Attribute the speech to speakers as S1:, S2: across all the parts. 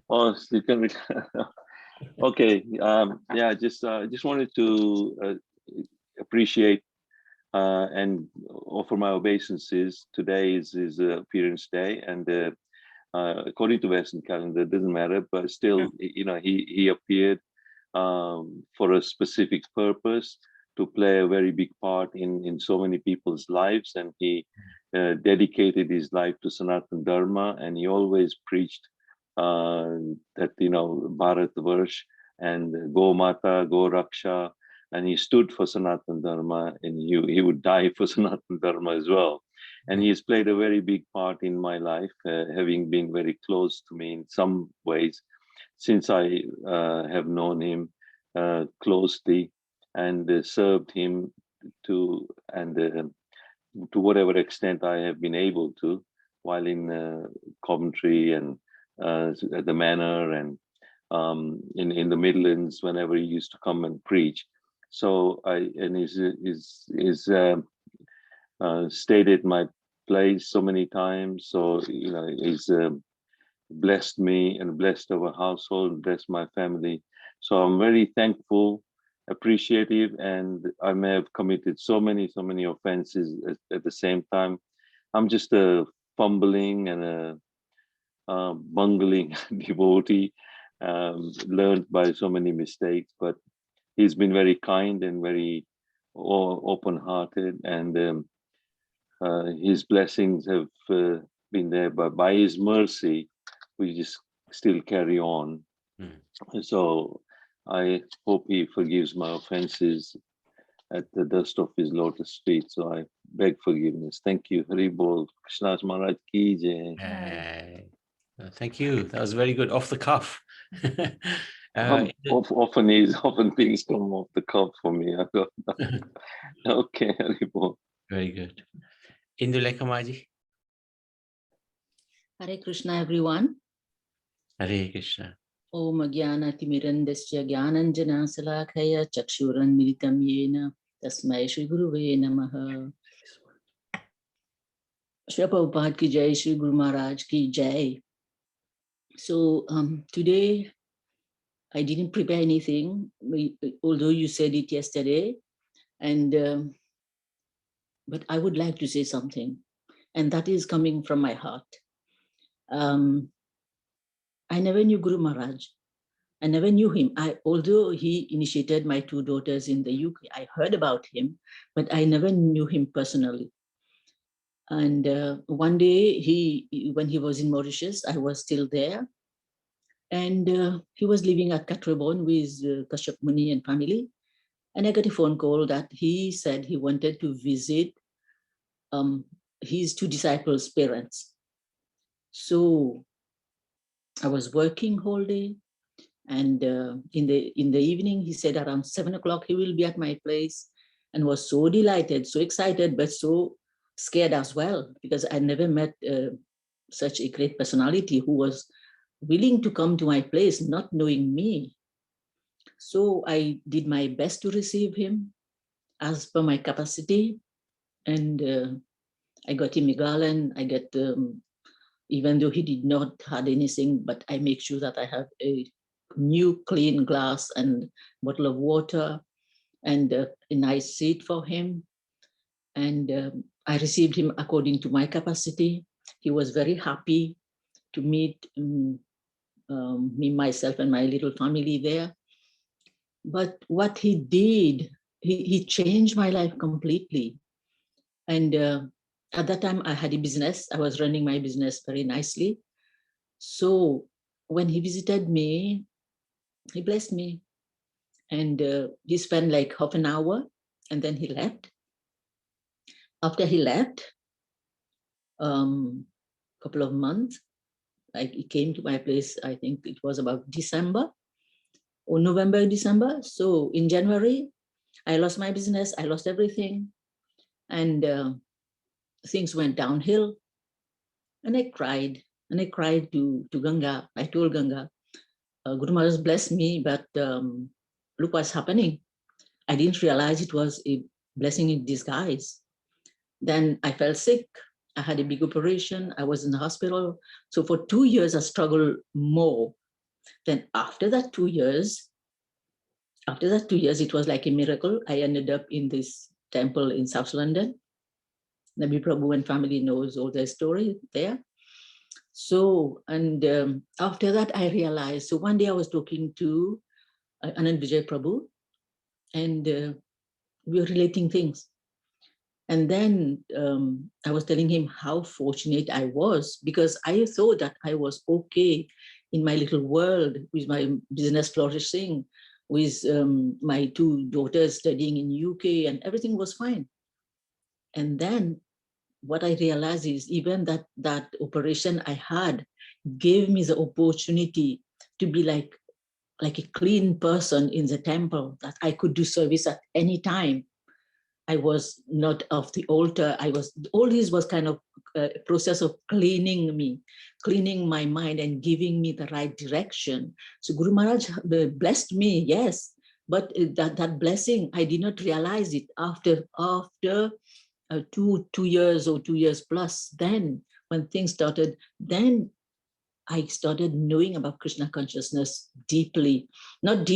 S1: Oh, you can. Okay. Yeah. Just wanted to appreciate and offer my obeisances. Today is his appearance day, and according to Western calendar, it doesn't matter. But still, he appeared for a specific purpose to play a very big part in so many people's lives, and he dedicated his life to Sanatana Dharma, and he always preached that Bharat Varsh and Go Mata, Go Raksha, and he stood for Sanatana Dharma, and he would die for Sanatana Dharma as well. And he has played a very big part in my life, having been very close to me in some ways since I have known him closely and served him to and to whatever extent I have been able to while in Coventry and at the Manor and in the Midlands whenever he used to come and preach. So he's stayed at my place so many times. So he's blessed me and blessed our household, blessed my family. So I'm very thankful, appreciative, and I may have committed so many offenses at the same time. I'm just a fumbling and a bungling devotee, learned by so many mistakes, but he's been very kind and very open-hearted, and his blessings have been there, but by his mercy, we just still carry on. So I hope he forgives my offenses at the dust of his lotus feet. So I beg forgiveness. Thank you. Hari Bol. Krishna Das Maharaj ki jai.
S2: Thank you. That was very good. Off the cuff.
S1: Often things come off the cuff for me. I don't know. Okay, Hari Bol.
S2: Very good. Indulekha Maji.
S3: Hare Krishna, everyone.
S2: Hare Krishna.
S3: Om Jnana Timirandasya Jnananjana Salakaya Chakshuran Militam Yena Tasmai Shri Guruve Namaha. Shri Prabhupada ki jai, Shri Guru Maharaj ki jai. So today I didn't prepare anything, although you said it yesterday, and but I would like to say something, and that is coming from my heart. I never knew Guru Maharaj. I never knew him. Although he initiated my two daughters in the UK, I heard about him, but I never knew him personally. And one day, when he was in Mauritius, I was still there. And he was living at Katrebon with Kashyap Muni and family. And I got a phone call that he said he wanted to visit his two disciples' parents. So I was working whole day. And in the evening, he said around 7 o'clock, he will be at my place, and was so delighted, so excited, but so scared as well, because I never met such a great personality who was willing to come to my place, not knowing me. So I did my best to receive him as per my capacity. And I got him a garland. I got, even though he did not have anything, but I make sure that I have a new clean glass and bottle of water and a nice seat for him. And I received him according to my capacity. He was very happy to meet me, myself, and my little family there. But what he did, he changed my life completely. And at that time, I had a business. I was running my business very nicely. So when he visited me, he blessed me. And he spent like half an hour, and then he left. After he left, couple of months, he came to my place, I think it was about December or November, December. So in January, I lost my business, I lost everything. And things went downhill. And I cried to Ganga. I told Ganga, Guru Maharaj blessed me, but look what's happening. I didn't realize it was a blessing in disguise. Then I fell sick. I had a big operation. I was in the hospital. So for 2 years, I struggled more. Then after that 2 years, it was like a miracle. I ended up in this temple in South London. Nabi Prabhu and family knows all their story there. So, and after that, I realized, so one day I was talking to Anand Vijay Prabhu, and we were relating things. And then I was telling him how fortunate I was, because I thought that I was okay in my little world with my business flourishing, with my 2 daughters studying in UK, and everything was fine. And then what I realized is even that operation I had gave me the opportunity to be like a clean person in the temple, that I could do service at any time. I was not off the altar. All this was kind of a process of cleaning me, cleaning my mind and giving me the right direction. So Guru Maharaj blessed me, yes, but that blessing, I did not realize it after 2 years or 2 years plus. Then when things started, then I started knowing about Krishna consciousness deeply, not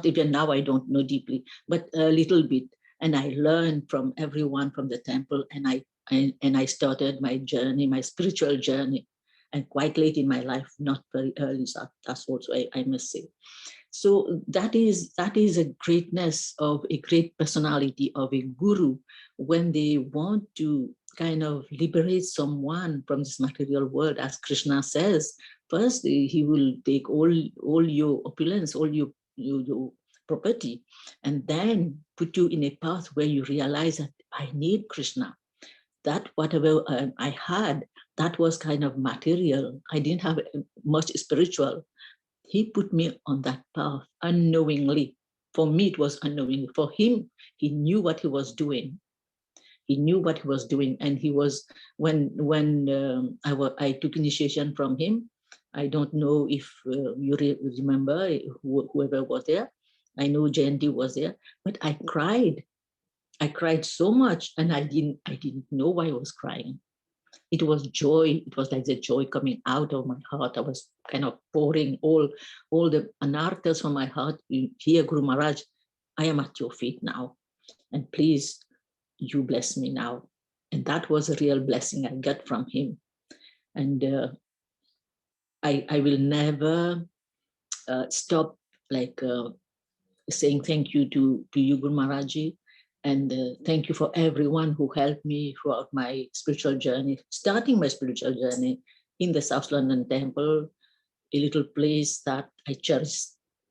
S3: even now I don't know deeply, but a little bit. And I learned from everyone from the temple, and I started my journey, my spiritual journey, and quite late in my life, not very early. So that's also I must say. So that is a greatness of a great personality of a guru, when they want to kind of liberate someone from this material world. As Krishna says, first he will take all your opulence, all your property, and then put you in a path where you realize that I need Krishna. That whatever I had, that was kind of material. I didn't have much spiritual. He put me on that path unknowingly. For me, it was unknowingly. For him, he knew what he was doing. He knew what he was doing. And he was, when I took initiation from him, I don't know if you remember, whoever was there. I know Jayanti was there, but I cried. I cried so much, and I didn't know why I was crying. It was joy. It was like the joy coming out of my heart. I was kind of pouring all the anarthas from my heart. Here, Guru Maharaj, I am at your feet now, and please, you bless me now. And that was a real blessing I got from him. And I will never stop saying thank you to you, Guru Maharaji. And thank you for everyone who helped me throughout my spiritual journey, starting my spiritual journey in the South London Temple, a little place that I cherish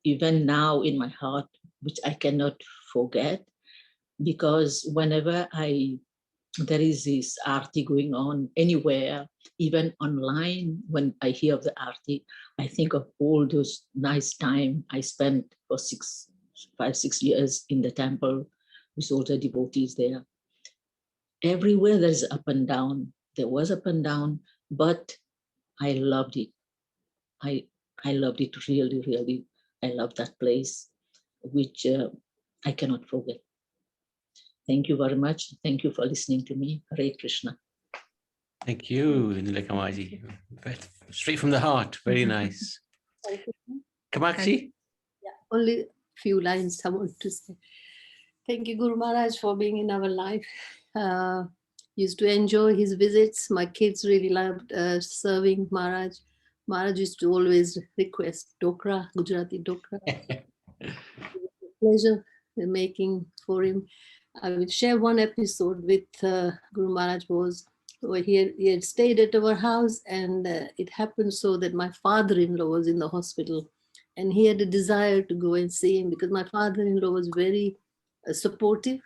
S3: even now in my heart, which I cannot forget, because whenever there is this arti going on anywhere, even online, when I hear of the arti, I think of all those nice time I spent for 5-6 years in the temple with all the devotees there. Everywhere there's up and down. There was up and down, but I loved it. I loved it really, really. I love that place, which I cannot forget. Thank you very much. Thank you for listening to me. Hare Krishna.
S2: Thank you, Nilekamaji. Straight from the heart. Very nice. Kamakshi?
S4: Yeah, only few lines I want to say. Thank you, Guru Maharaj, for being in our life. Used to enjoy his visits. My kids really loved serving Maharaj. Maharaj used to always request dokra, Gujarati dokra. Pleasure making for him. I will share one episode with Guru Maharaj. Was where he had stayed at our house, and it happened so that my father-in-law was in the hospital, and he had a desire to go and see him, because my father-in-law was very supportive,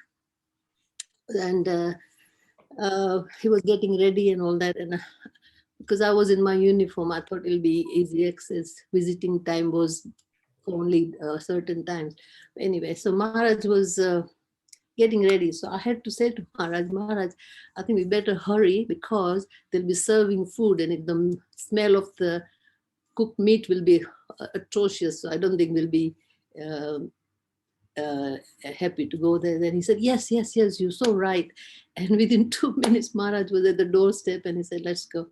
S4: and he was getting ready and all that. And because I was in my uniform, I thought it'll be easy access. Visiting time was only certain times. Anyway, so Maharaj was getting ready. So I had to say to Maharaj, I think we better hurry, because they'll be serving food, and the smell of the cooked meat will be atrocious. So I don't think we'll be happy to go there. Then he said, yes, yes, yes, you're so right. And within 2 minutes, Maharaj was at the doorstep and he said, let's go.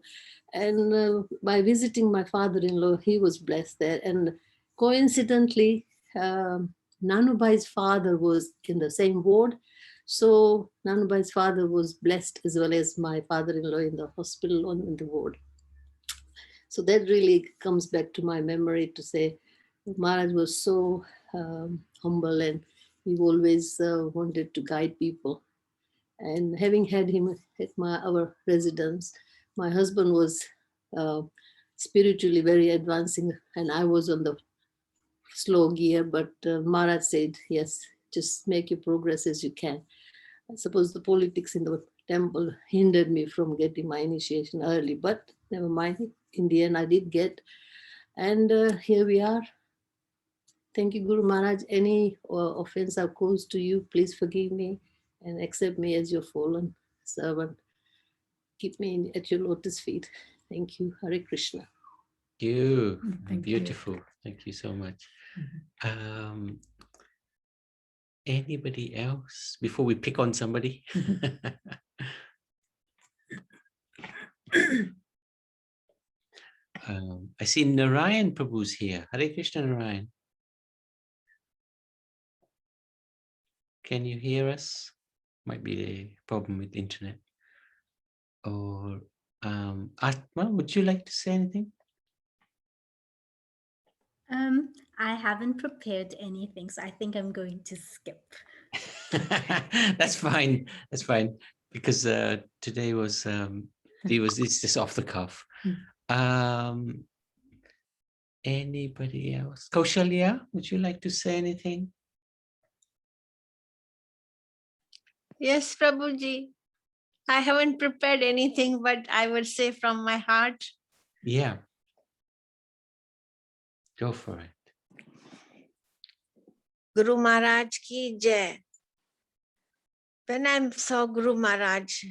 S4: And by visiting my father-in-law, he was blessed there. And coincidentally, Nanubai's father was in the same ward. So Nanubai's father was blessed as well as my father-in-law in the hospital on in the ward. So that really comes back to my memory to say Maharaj was so humble and he always wanted to guide people. And having had him at our residence, my husband was spiritually very advancing and I was on the slow gear, but Maharaj said, yes, just make your progress as you can. I suppose the politics in the temple hindered me from getting my initiation early, but never mind. In the end, I did get. And here we are. Thank you, Guru Maharaj. Any offense I've caused to you, please forgive me and accept me as your fallen servant. Keep me at your lotus feet. Thank you. Hare Krishna.
S2: Thank you.
S3: Thank
S2: Beautiful. Thank you so much. Anybody else before we pick on somebody? I see Narayan Prabhu's here. Hare Krishna, Narayan. Can you hear us? Might be a problem with the internet. Or Atma, would you like to say anything?
S5: I haven't prepared anything, so I think I'm going to skip.
S2: That's fine. That's fine. Because today was it's just off the cuff. Anybody else? Kaushalya, would you like to say anything?
S6: Yes, Prabhuji. I haven't prepared anything, but I would say from my heart.
S2: Yeah. Go for it.
S6: Guru Maharaj ki jai. When I saw Guru Maharaj,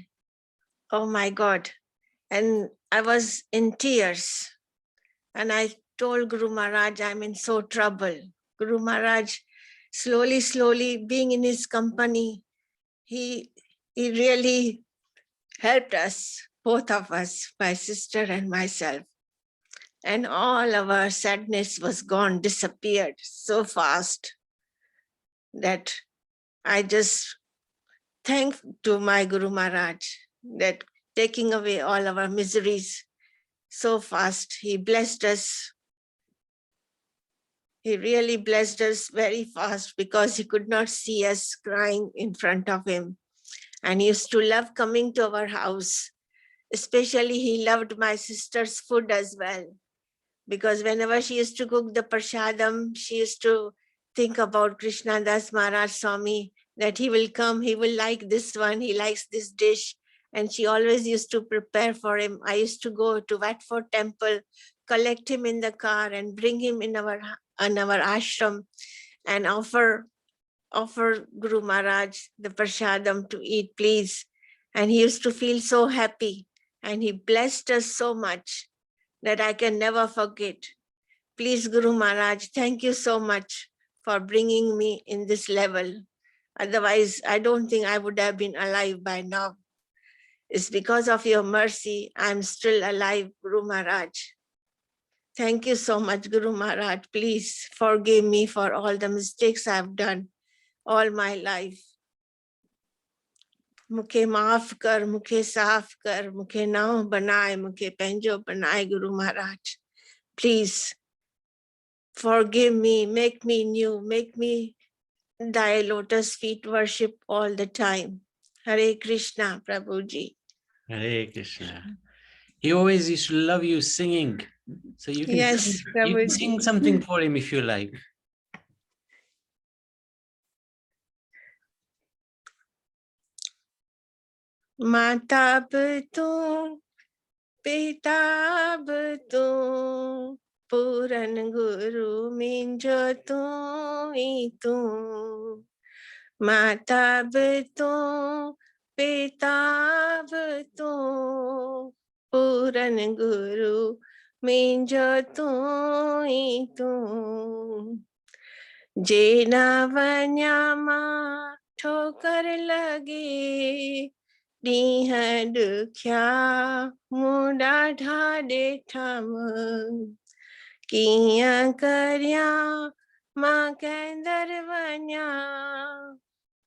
S6: oh my God, and I was in tears. And I told Guru Maharaj, I'm in so trouble. Guru Maharaj, slowly, being in his company, he really helped us, both of us, my sister and myself. And all our sadness was gone, disappeared so fast that I just thank to my Guru Maharaj that taking away all our miseries so fast. He blessed us. He really blessed us very fast because he could not see us crying in front of him. And he used to love coming to our house. Especially he loved my sister's food as well. Because whenever she used to cook the prashadam, she used to think about Krishna Das Swami, that he will come, he will like this one, he likes this dish. And she always used to prepare for him. I used to go to Watford temple, collect him in the car and bring him in our ashram and offer Guru Maharaj the prashadam to eat, please. And he used to feel so happy. And he blessed us so much that I can never forget. Please, Guru Maharaj, thank you so much for bringing me in this level. Otherwise, I don't think I would have been alive by now. It's because of your mercy, I'm still alive, Guru Maharaj. Thank you so much, Guru Maharaj. Please forgive me for all the mistakes I've done all my life. मुखे माफ कर, मुखे साफ कर, मुखे नाव बनाए, मुखे पंहिंजो बनाए, Guru Maharaj. Please forgive me, make me new, make me thy lotus feet worship all the time. Hare Krishna, Prabhuji.
S2: Hare Krishna. He always used to love you singing. So you can,
S6: Yes,
S2: you can
S6: Prabhuji.
S2: sing something for him if you like.
S6: Mata tu, pita tu, Puran Guru minjo tu. Mata tu, pita tu, Puran Guru minjo tu. जेना वन्यामा ठोकर लगे नीह दुख्या मुडा ढाडे ठम किया करया मां कैंदर वन्या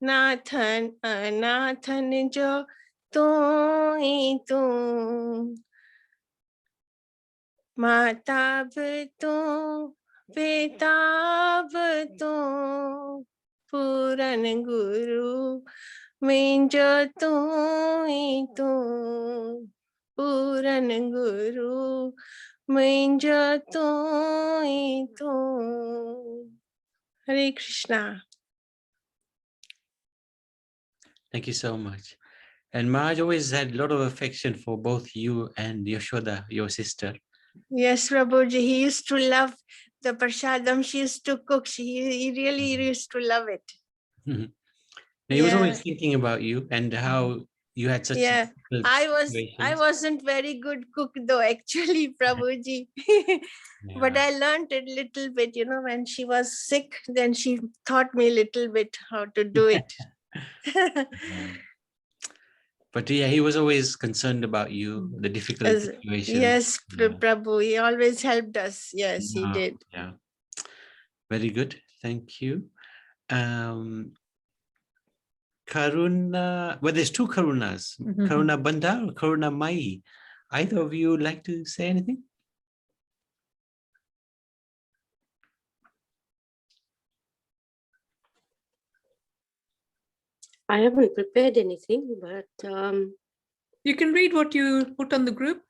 S6: Nathan अनाथन जो तू ही तू माता भी तू पिता भी तू पूरन गुरु मिंजो तू ही तू पूरन गुरु मिंजो तू ही तू Hare Krishna.
S2: Thank you so much. And Maharaj always had a lot of affection for both you and Yashoda, your sister.
S6: Yes, Prabhuji, he used to love the prasadam she used to cook. He really used to love it.
S2: Now, he was always
S6: Yeah.
S2: thinking about you and how you had such
S6: Yeah,
S2: difficult
S6: I
S2: situations.
S6: wasn't very good cook though, actually, Prabhuji. But
S2: Yeah.
S6: I learned a little bit, you know, when she was sick, then she taught me a little bit how to do it.
S2: Yeah. But yeah, he was always concerned about you, the difficult
S6: As-
S2: situations.
S6: yes,
S2: Yeah.
S6: Prabhu, he always helped us. Yes, he
S2: Yeah,
S6: did.
S2: yeah. Very good. Thank you. Karuna, well, there's two Karunas, Karuna Bandha or Karuna Mai. Either of you like to say anything?
S7: I haven't prepared anything, but
S8: you can read what you put on the group.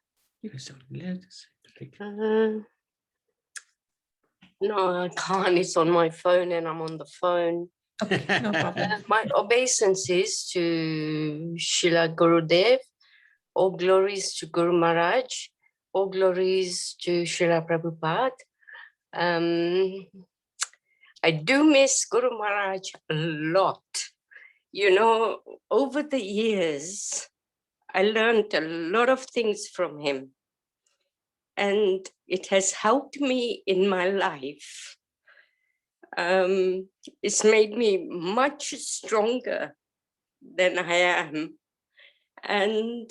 S7: no, I can't. It's on my phone and I'm on the phone.
S8: Okay, no problem.
S7: My obeisances to Srila Gurudev, all glories to Guru Maharaj, all glories to Srila Prabhupada. I do miss Guru Maharaj a lot. You know, over the years, I learned a lot of things from him. And it has helped me in my life. It's made me much stronger than I am. And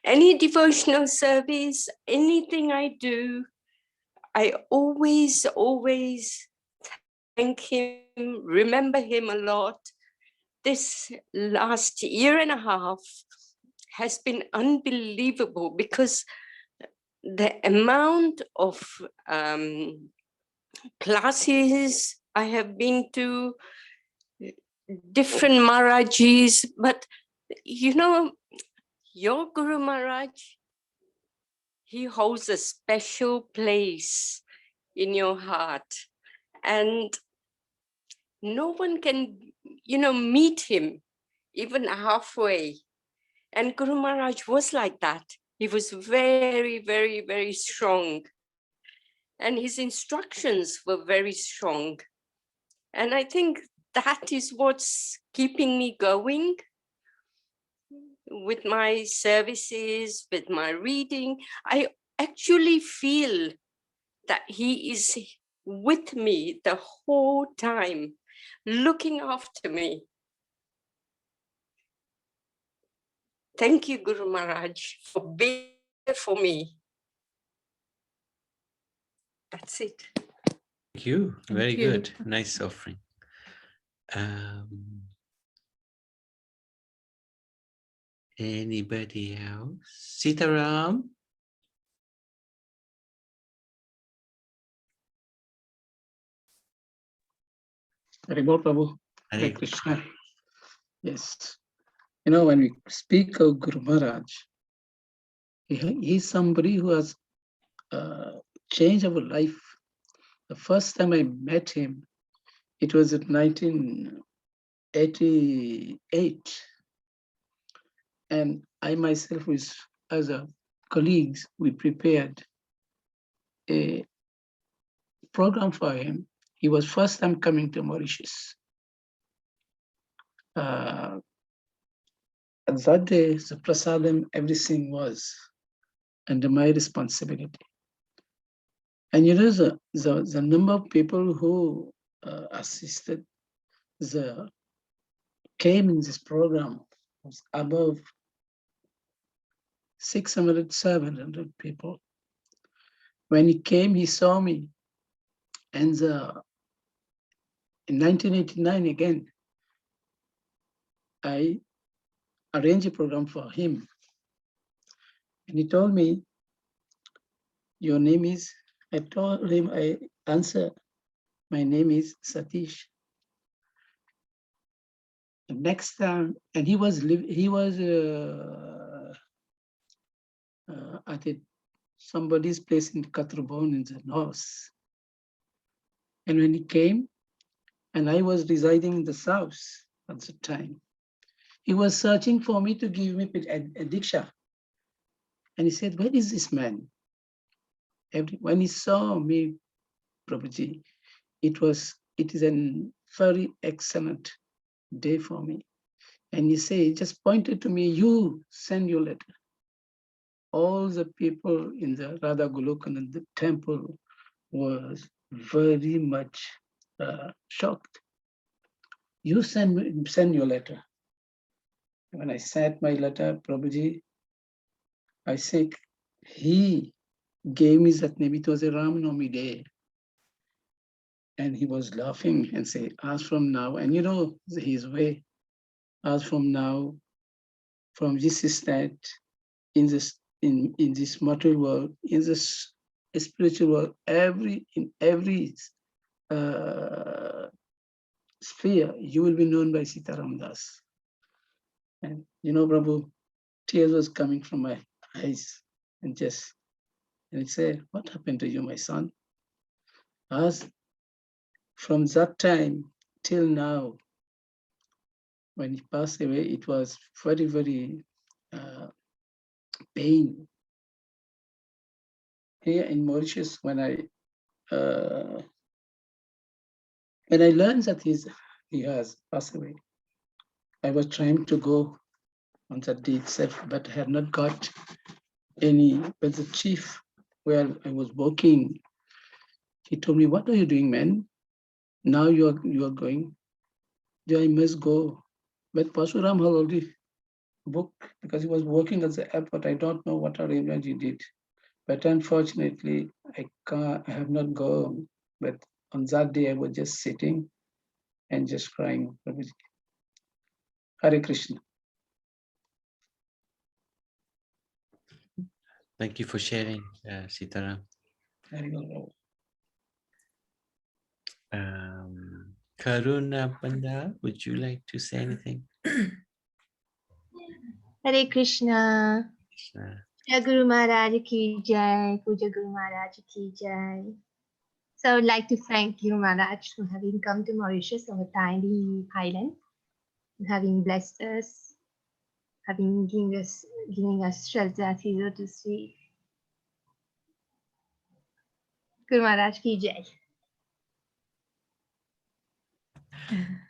S7: any devotional service, anything I do, I always thank him, remember him a lot. This last year and a half has been unbelievable because the amount of classes I have been to, different Maharajis, but you know, your Guru Maharaj, he holds a special place in your heart, and no one can, you know, meet him even halfway. And Guru Maharaj was like that. He was very strong. And his instructions were very strong. And I think that is what's keeping me going with my services, with my reading. I actually feel that he is with me the whole time, looking after me. Thank you, Guru Maharaj, for being there for me. That's it.
S2: Thank you. Very
S8: you.
S2: good. Nice offering. Anybody else? Sitaram?
S9: Haribol Prabhu.
S2: Hare
S9: Hare Krishna. Yes. You know, when we speak of Guru Maharaj, he's somebody who has changed our life. The first time I met him, it was in 1988. And I myself, as a colleagues, we prepared a program for him. He was first time coming to Mauritius. And that day, the prasadam, everything was under my responsibility. And you know, the number of people who assisted, came in this program was above 600, 700 people. When he came, he saw me. And in 1989, again, I arranged a program for him. And he told me, your name is, I told him, I answered, my name is Satish. The next time, and he was at somebody's place in Katrubon in the north. And when he came, and I was residing in the south at the time, he was searching for me to give me a diksha. And he said, where is this man? When he saw me, Prabhuji, it is a very excellent day for me. And he said, just pointed to me, you send your letter. All the people in the Radha Golokan, the temple, was very much shocked. You send your letter. When I sent my letter, Prabhuji, I said, he gave me that name. It was a Ram Navami day. And he was laughing and say, as from now, and you know his way, as from now, from this state, in this material world, in this spiritual world, in every sphere, you will be known by Sitaram Das. And you know, Prabhu, tears was coming from my eyes, and he said, what happened to you, my son? As from that time till now, when he passed away, it was very, very pain. Here in Mauritius, when I learned that he has passed away, I was trying to go on that day itself, but I had not got any. But the chief where I was working, he told me, what are you doing, man? Now you are going. Yeah, I must go. But Pasuram had already booked because he was working at the airport. I don't know what arrangement he did. But unfortunately, I have not gone. But on that day, I was just sitting and just crying. Hare Krishna.
S2: Thank you for sharing, Sitaram. Karuna Panda, would you like to say anything?
S10: Hare Krishna. Jai Guru Maharaj ki jai, Puja Guru Maharaj ki jai. So I would like to thank Guru Maharaj for having come to Mauritius, our tiny island, and having blessed us, having giving us shelter, as he so to speak. Guru Maharaj ki jai.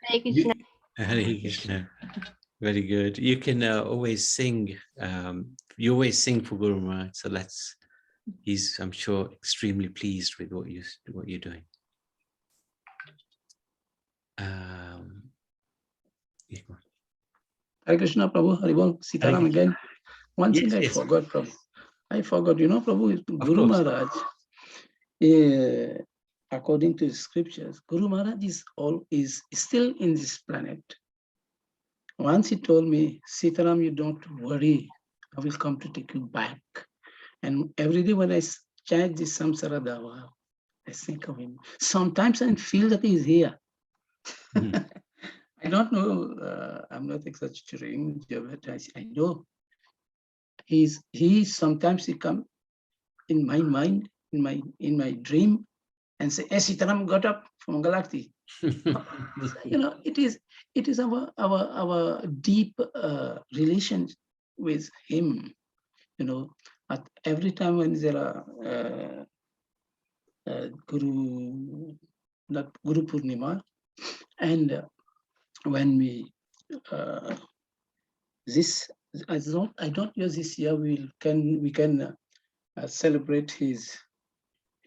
S10: Hare Krishna.
S2: Hare Krishna. Very good. You can always sing. You always sing for Guru Maharaj, so he's, I'm sure, extremely pleased with what you're doing.
S9: Hare Krishna, Prabhu, Haribol, Sitaram again. One thing I forgot, Prabhu. I forgot, you know, Prabhu, Guru Maharaj, according to the scriptures, Guru Maharaj is still in this planet. Once he told me, Sitaram, you don't worry, I will come to take you back. And every day when I chant this Samsara Dava, I think of him. Sometimes I feel that he is here. I don't know, I'm not exaggerating, but I know sometimes he come in my mind, in my dream, and say, hey, Sitaram got up from Galakti. You know, it is our deep relation with him. You know, at every time when there are Guru Purnima, and when we I don't know this year we can celebrate his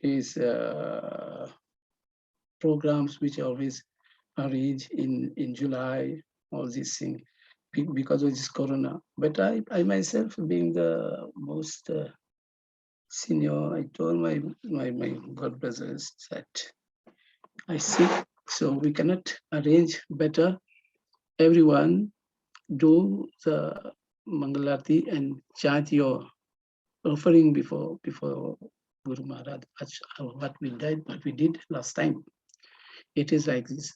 S9: his programs, which always arrange in July, all these things, because of this corona. But I myself, being the most senior, I told my god brothers that I sick, so we cannot arrange better. Everyone do the Mangalarti and chant your offering before Guru Maharaj. That's what we did last time. It is like this.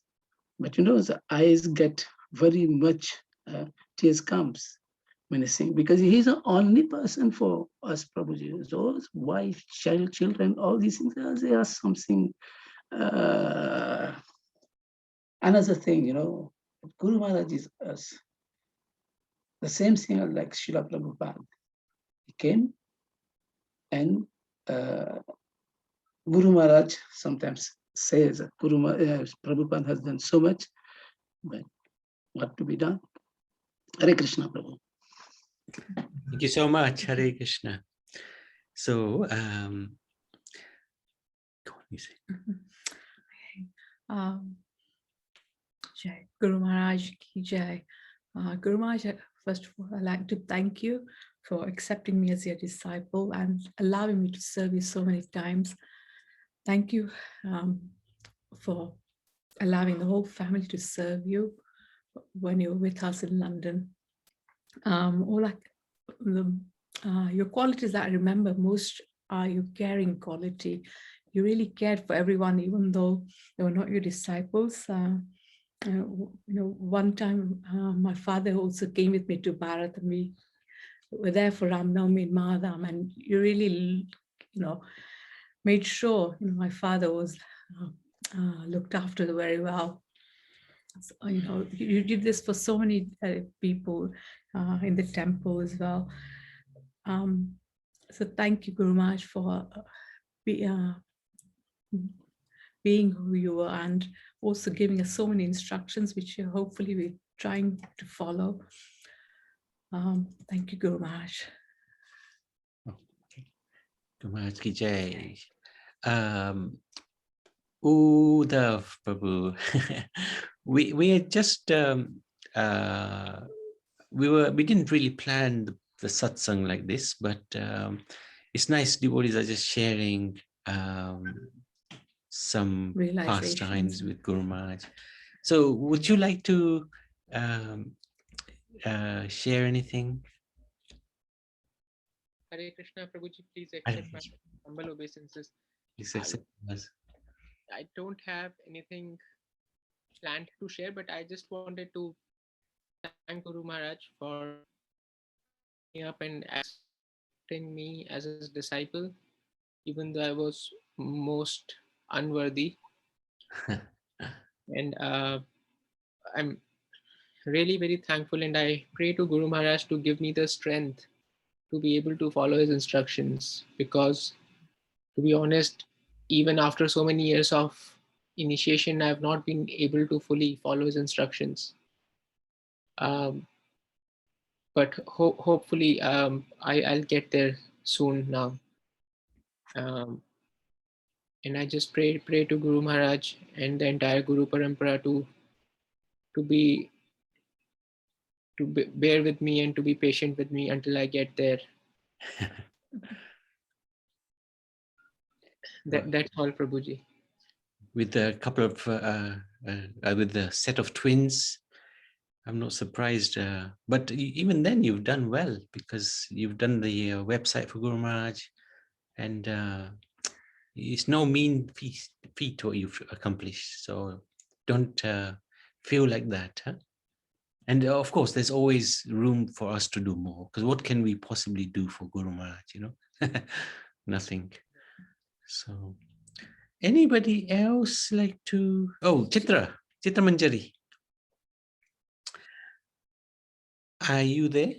S9: But you know, the eyes get very much, tears comes when I sing, because he's the only person for us, Prabhuji. Those wife, child, children, all these things, they are something, another thing, you know. Guru Maharaj is us. The same thing like Srila Prabhupada. He came and Guru Maharaj sometimes says that Prabhupada has done so much, but what to be done? Hare Krishna, Prabhu.
S2: Thank you so much, Hare Krishna. So, go on, you say.
S8: Jai Guru Maharaj ki Jai. Guru Maharaj, first of all, I'd like to thank you for accepting me as your disciple and allowing me to serve you so many times. Thank you for allowing the whole family to serve you when you're with us in London. Your qualities that I remember most are your caring quality. You really cared for everyone, even though they were not your disciples. One time my father also came with me to Bharat, and we were there for Ram Navami in Mahadam, and you really, made sure my father was looked after very well. So, you did this for so many people in the temple as well. So thank you, Guru Maharaj, for being who you were, and also giving us so many instructions, which hopefully we're trying to follow. Thank you, Guru Maharaj.
S2: Guru Maharaj ki Jai. Uddhav Prabhu, we had just we didn't really plan the satsang like this, but it's nice devotees are just sharing some pastimes with Guru Maharaj. So would you like to share anything?
S11: Hare Krishna, Prabhuji, please accept my humble obeisances.
S2: Please accept us.
S11: I don't have anything planned to share, but I just wanted to thank Guru Maharaj for me up and accepting me as his disciple, even though I was most unworthy. And I'm really very thankful, and I pray to Guru Maharaj to give me the strength to be able to follow his instructions, because to be honest, even after so many years of initiation, I have not been able to fully follow his instructions. But hopefully I'll get there soon now. And I just pray to Guru Maharaj and the entire Guru Parampara to bear with me and to be patient with me until I get there. That's all, Prabhuji.
S2: With a couple of with the set of twins, I'm not surprised. But even then, you've done well, because you've done the website for Guru Maharaj, and it's no mean feat what you've accomplished. So don't feel like that. Huh? And of course, there's always room for us to do more, because what can we possibly do for Guru Maharaj? Nothing. So anybody else like to? Oh, Chitra Manjari. Are you there?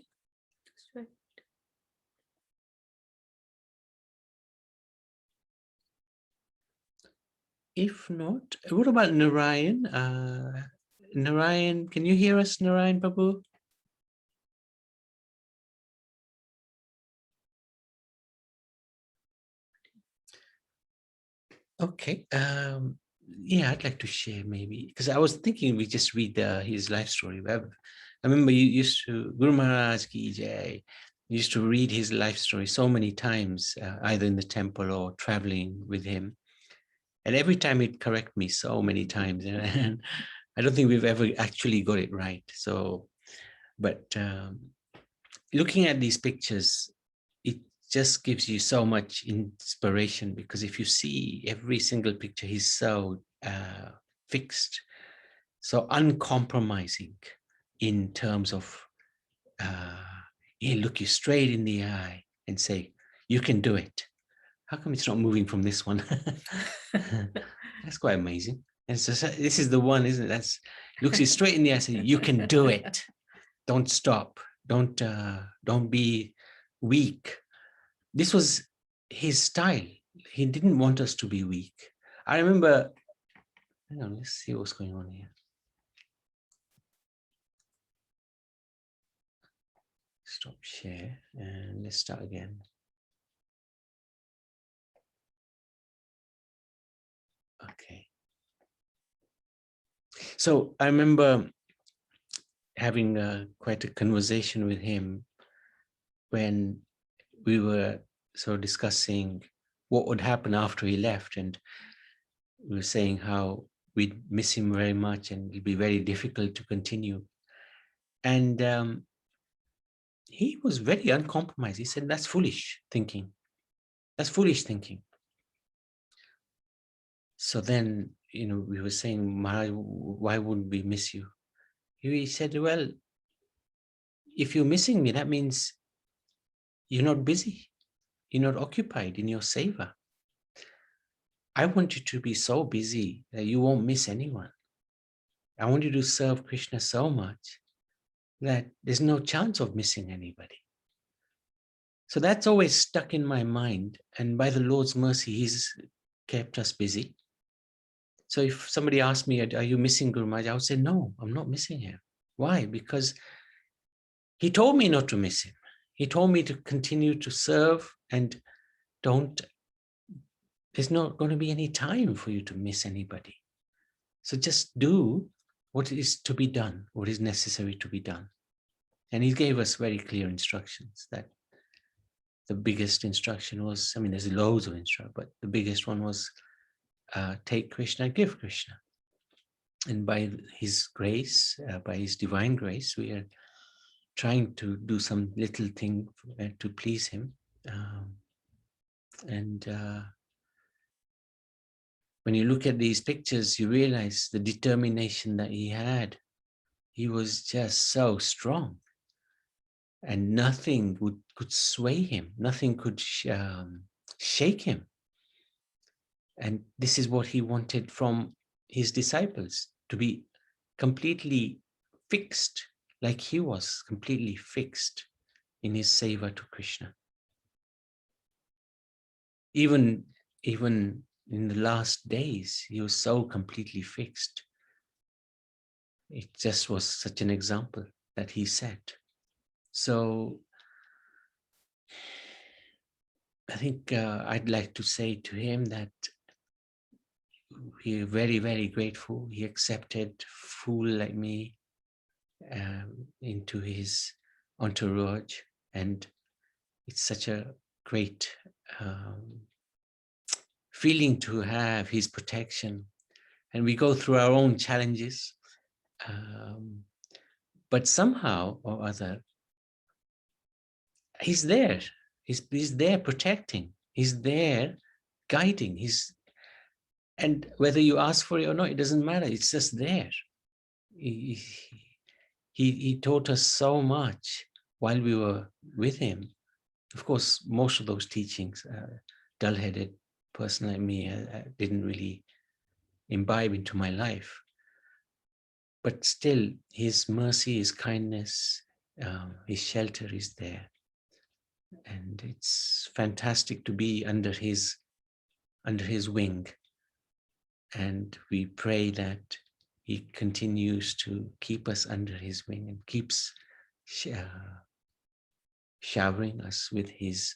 S2: If not, what about Narayan? Narayan, can you hear us, Narayan Babu? Okay. Yeah, I'd like to share maybe, because I was thinking we just read his life story. I remember you used to, Guru Maharaj Ki Jai, used to read his life story so many times, either in the temple or traveling with him. And every time he'd correct me so many times. And I don't think we've ever actually got it right. So, but looking at these pictures, it just gives you so much inspiration, because if you see every single picture, he's so fixed, so uncompromising in terms of he'll look you straight in the eye and say, you can do it. How come it's not moving from this one? That's quite amazing. And so this is the one, isn't it? That's looks you straight in the eye and says, you can do it. Don't stop. Don't be weak. This was his style. He didn't want us to be weak. I remember, hang on, let's see what's going on here. Stop share and let's start again. Okay. So I remember having quite a conversation with him when we were sort of discussing what would happen after he left, and we were saying how we'd miss him very much and it'd be very difficult to continue. And he was very uncompromised. He said, that's foolish thinking. That's foolish thinking. So then, you know, we were saying, Maharaj, why wouldn't we miss you? He said, well, if you're missing me, that means you're not busy. You're not occupied in your seva. I want you to be so busy that you won't miss anyone. I want you to serve Krishna so much that there's no chance of missing anybody. So that's always stuck in my mind. And by the Lord's mercy, he's kept us busy. So if somebody asked me, are you missing Guru Maharaj? I would say, no, I'm not missing him. Why? Because he told me not to miss him. He told me to continue to serve, and there's not going to be any time for you to miss anybody. So just do what is to be done, what is necessary to be done. And he gave us very clear instructions. That the biggest instruction was, I mean, there's loads of instructions, but the biggest one was take Krishna, give Krishna. And by his grace, by his divine grace, we are trying to do some little thing to please him. When you look at these pictures, you realize the determination that he had. He was just so strong, and nothing could sway him. Nothing could shake him. And this is what he wanted from his disciples, to be completely fixed, like he was completely fixed in his seva to Krishna. Even in the last days, he was so completely fixed. It just was such an example that he set. So I think I'd like to say to him that we're very, very grateful. He accepted a fool like me into his entourage, and it's such a great feeling to have his protection. And we go through our own challenges, but somehow or other, he's there. He's there protecting. He's there guiding. And whether you ask for it or not, it doesn't matter. It's just there. He taught us so much while we were with him. Of course, most of those teachings, dull-headed person like me, didn't really imbibe into my life. But still, his mercy, his kindness, his shelter is there. And it's fantastic to be under his wing. And we pray that he continues to keep us under his wing and keeps showering us with his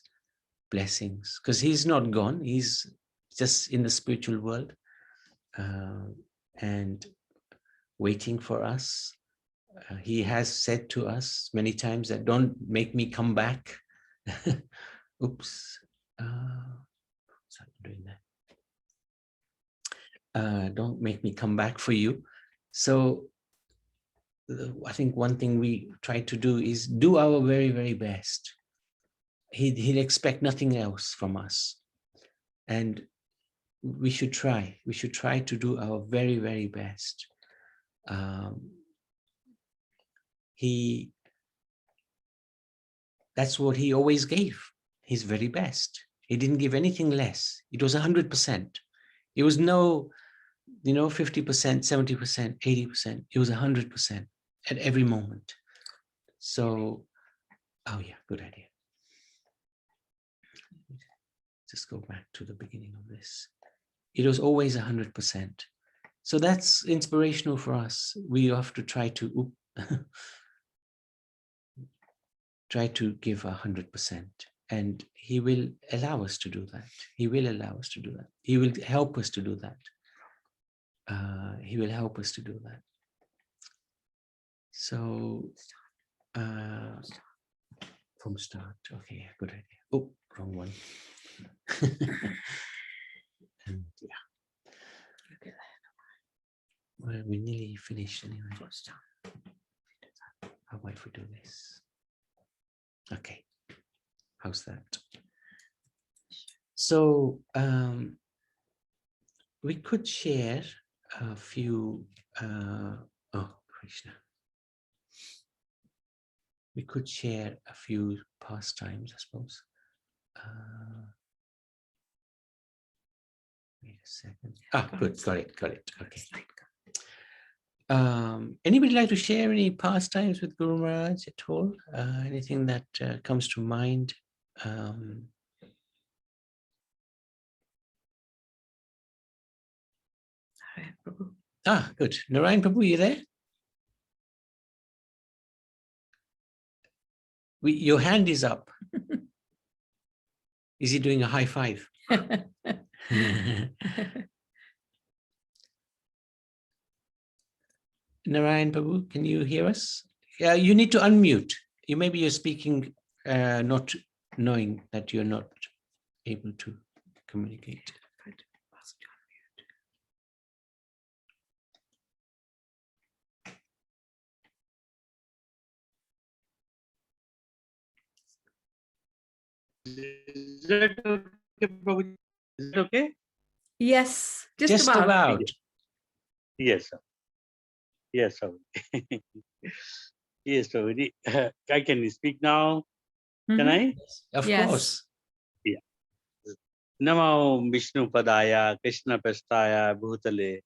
S2: blessings. Because he's not gone. He's just in the spiritual world and waiting for us. He has said to us many times that don't make me come back. Oops. Sorry, I'm doing that. Don't make me come back for you. So I think one thing we try to do is do our very, very best. He'd expect nothing else from us. And we should try to do our very, very best. That's what he always gave, his very best. He didn't give anything less. It was 100%. It was no, 50%, 70%, 80%. It was 100% at every moment. So, oh yeah, good idea. Just go back to the beginning of this. It was always 100%. So that's inspirational for us. We have to try to give 100%, and he will allow us to do that. He will allow us to do that. He will help us to do that. He will help us to do that. So from start. Okay, good idea. Oh, wrong one. And yeah. Well, we nearly finished anyway. How about if we do this? Okay, how's that? So we could share a few, oh, Krishna. We could share a few pastimes, I suppose. Wait a second. Ah, good, got it. Okay. Anybody like to share any pastimes with Guru Maharaj at all? Anything that comes to mind? Ah, good. Narayan Prabhu, you there? Your hand is up. Is he doing a high five? Narayan Prabhu, can you hear us? Yeah, you need to unmute. Maybe you're speaking, not knowing that you're not able to communicate.
S12: Is that okay, Prabhu? Is it okay?
S8: Yes, just about.
S12: Yes, sir. Yes, sir. Yes, sir. I can speak now. Can I?
S2: Of course.
S12: Yeah. Namo Vishnu Padaya, Krishna Pastaya, Bhutale,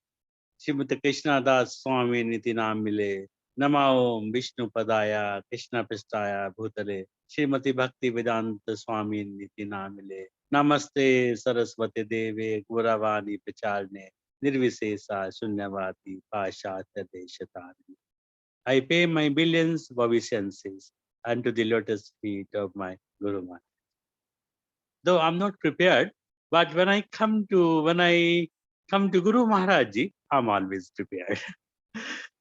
S12: Srimati Krishna Das Swami Niti Namile. Namo Vishnu Padaya, Krishna Pastaya, Bhutale, Srimati Bhakti Vedanta Swami Niti Namile. Namaste Saraswati Deve Guravani Pachalne Nirvisesa Sunyavati Pashatya Deshatani. I pay my billions of obeisances unto the lotus feet of my Guru Maharaj. Though I'm not prepared, but when I come to Guru Maharaj Ji, I'm always prepared.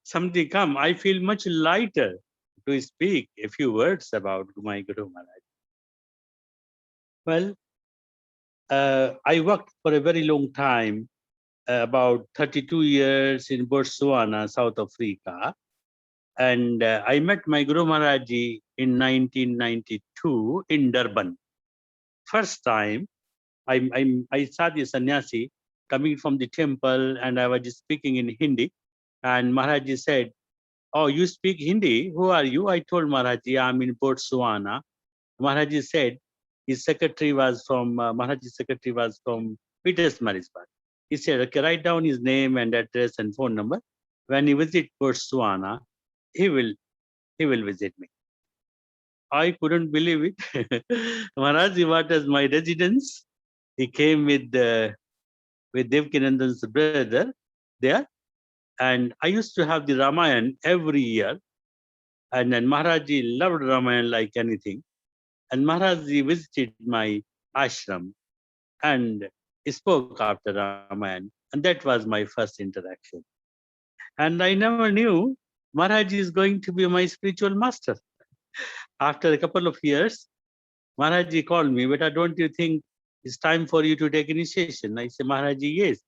S12: Something come, I feel much lighter to speak a few words about my Guru Maharaj. Well, I worked for a very long time, about 32 years in Botswana, South Africa. And I met my Guru Maharaj Ji in 1992 in Durban. First time, I saw the sannyasi coming from the temple, and I was just speaking in Hindi. And Maharaj Ji said, "Oh, you speak Hindi? Who are you?" I told Maharaj Ji, "I'm in Botswana." Maharaj Ji said, Maharaj Ji's secretary was from Pietermaritzburg. He said, "Okay, write down his name and address and phone number. When he visits Botswana, he will visit me." I couldn't believe it. Maharaj Ji was my residence. He came with Devkinandan's brother there, and I used to have the Ramayana every year. And then Maharaj Ji loved Ramayana like anything. And Maharaj Ji visited my ashram, and spoke after Ramayana, and that was my first interaction. And I never knew Maharaj is going to be my spiritual master. After a couple of years, Maharaj called me, "Beta, don't you think it's time for you to take initiation?" I said, "Maharaj, yes."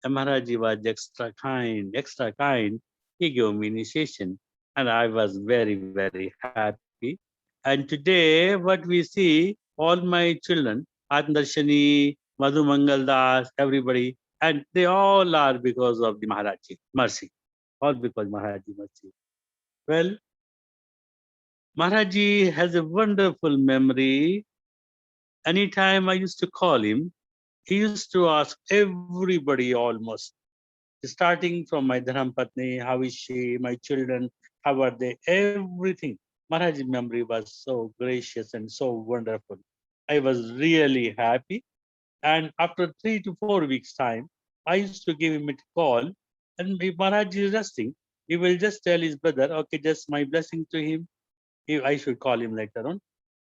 S12: And Maharaj was extra kind, extra kind. He gave me initiation, and I was very, very happy. And today, what we see, all my children, Atmarshani, Madhu Mangal Das, everybody, and they all are because of the Maharaj mercy. All because Maharaj mercy. Well, Maharaj has a wonderful memory. Anytime I used to call him, he used to ask everybody almost, starting from my Dharmapatni, how is she, my children, how are they, everything. Maharaj's memory was so gracious and so wonderful. I was really happy. And after 3 to 4 weeks time, I used to give him a call. And if Maharaj is resting, he will just tell his brother, okay, just my blessing to him. I should call him later on.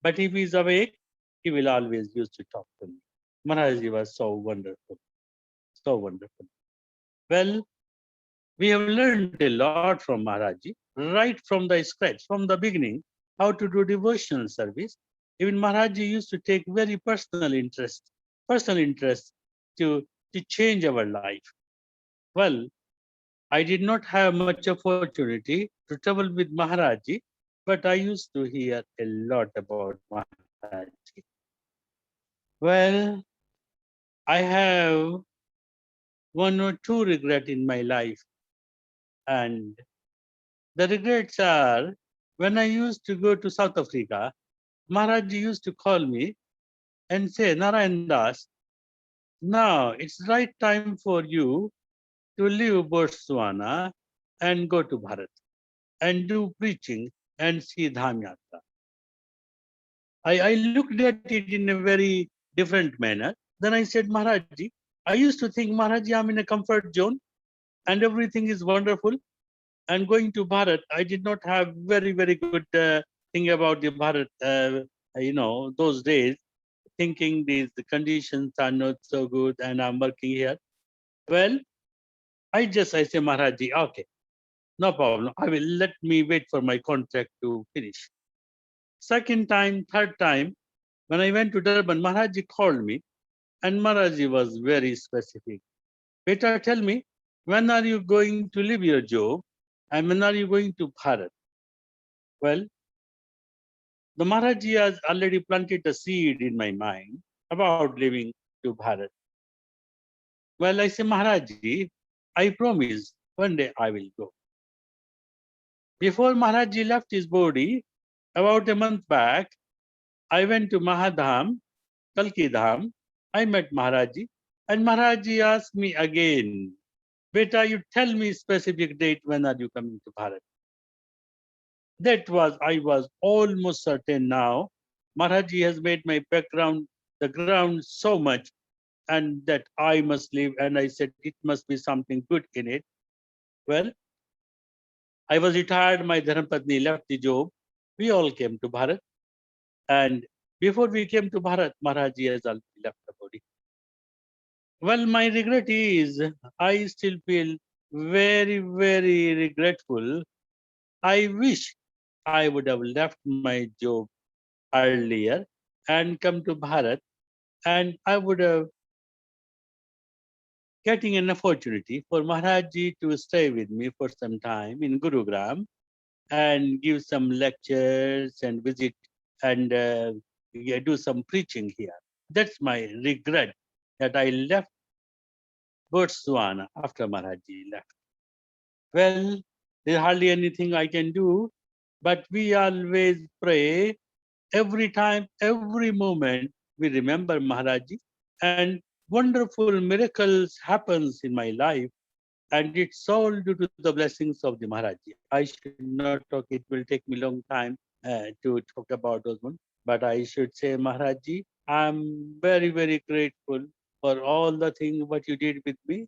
S12: But if he's awake, he will always used to talk to me. Maharaj was so wonderful, so wonderful. Well, we have learned a lot from Maharaj, right from the scratch, from the beginning, how to do devotional service. Even Maharaj used to take very personal interest to change our life. Well, I did not have much opportunity to travel with Maharaj, but I used to hear a lot about Maharaj. Well, I have one or two regrets in my life, and the regrets are when I used to go to South Africa, Maharaj used to call me and say, Narayan Das, now it's right time for you to leave Botswana and go to Bharat and do preaching and see Dham Yatra. I looked at it in a very different manner. Then I said, Maharaj, I used to think, Maharaj, I'm in a comfort zone and everything is wonderful. And going to Bharat, I did not have very, very good thing about the Bharat, those days, thinking the conditions are not so good and I'm working here. Well, I say, Maharaj, okay, no problem. I will let me wait for my contract to finish. Second time, third time, when I went to Durban, Maharaj called me and Maharaj was very specific. Beta, tell me, when are you going to leave your job and when are you going to Bharat? Well, the Maharaj has already planted a seed in my mind about leaving to Bharat. Well, I say, Maharaj, I promise one day I will go. Before Maharaj left his body, about a month back, I went to Mahadham, Kalki Dham. I met Maharaj, and Maharaj asked me again, Beta, you tell me specific date when are you coming to Bharat? I was almost certain now. Maharaj has made my background, the ground so much, and that I must live. And I said, it must be something good in it. Well, I was retired, my Dharmapatni left the job. We all came to Bharat. And before we came to Bharat, Maharaj has already left the body. Well, my regret is, I still feel very, very regretful. I wish I would have left my job earlier and come to Bharat, and I would have getting an opportunity for Maharajji to stay with me for some time in Gurugram and give some lectures and visit and do some preaching here. That's my regret that I left Botswana after Maharajji left. Well, there's hardly anything I can do, but we always pray every time, every moment we remember Maharajji, and wonderful miracles happens in my life, and it's all due to the blessings of the Maharajji. I should not talk, it will take me long time to talk about those ones, but I should say, Maharajji, I'm very, very grateful for all the things what you did with me.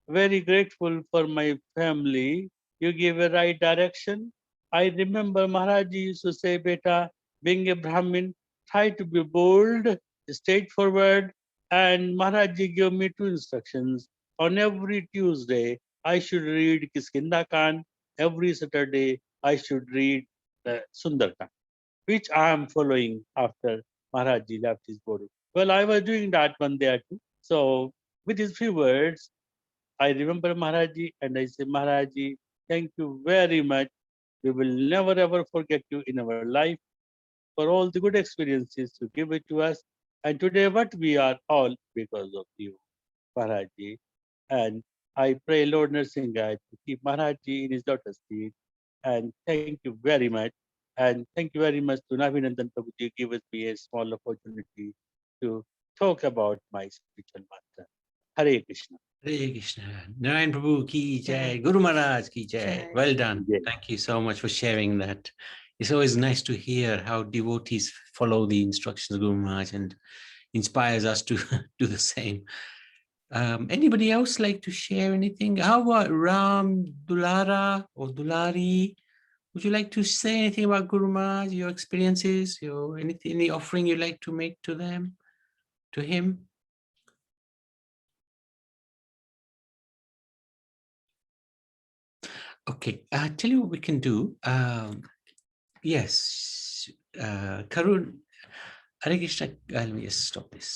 S12: Very grateful for my family. You gave a right direction. I remember Maharajji used to say, Beta, being a Brahmin, try to be bold, straightforward, And Maharaji gave me 2 instructions. On every Tuesday, I should read Kiskinda Khan. Every Saturday, I should read the Sundarkand, which I am following after Maharaji left his body. Well, I was doing that one day or two. So with these few words, I remember Maharaji and I say, Maharaji, thank you very much. We will never ever forget you in our life for all the good experiences you give it to us. And today what we are all because of you, Maharaji. And I pray Lord Narasimha to keep Maharaji in his lotus feet. And thank you very much. And thank you very much to Navinandan Prabhuji give us me a small opportunity to talk about my spiritual master. Hare Krishna.
S2: Hare Krishna. Narayan Prabhu ki jai. Guru Maharaj ki jai.
S4: Jai.
S2: Well done.
S12: Jai.
S2: Thank you so much for sharing that. It's always nice to hear how devotees follow the instructions of Guru Maharaj and inspires us to do the same. Anybody else like to share anything? How about Ram Dulara or Dulari? Would you like to say anything about Guru Maharaj, your experiences, your anything, any offering you'd like to make to them, to him? Okay, I'll tell you what we can do. Yes, Karun, Hare Krishna, let me just stop this.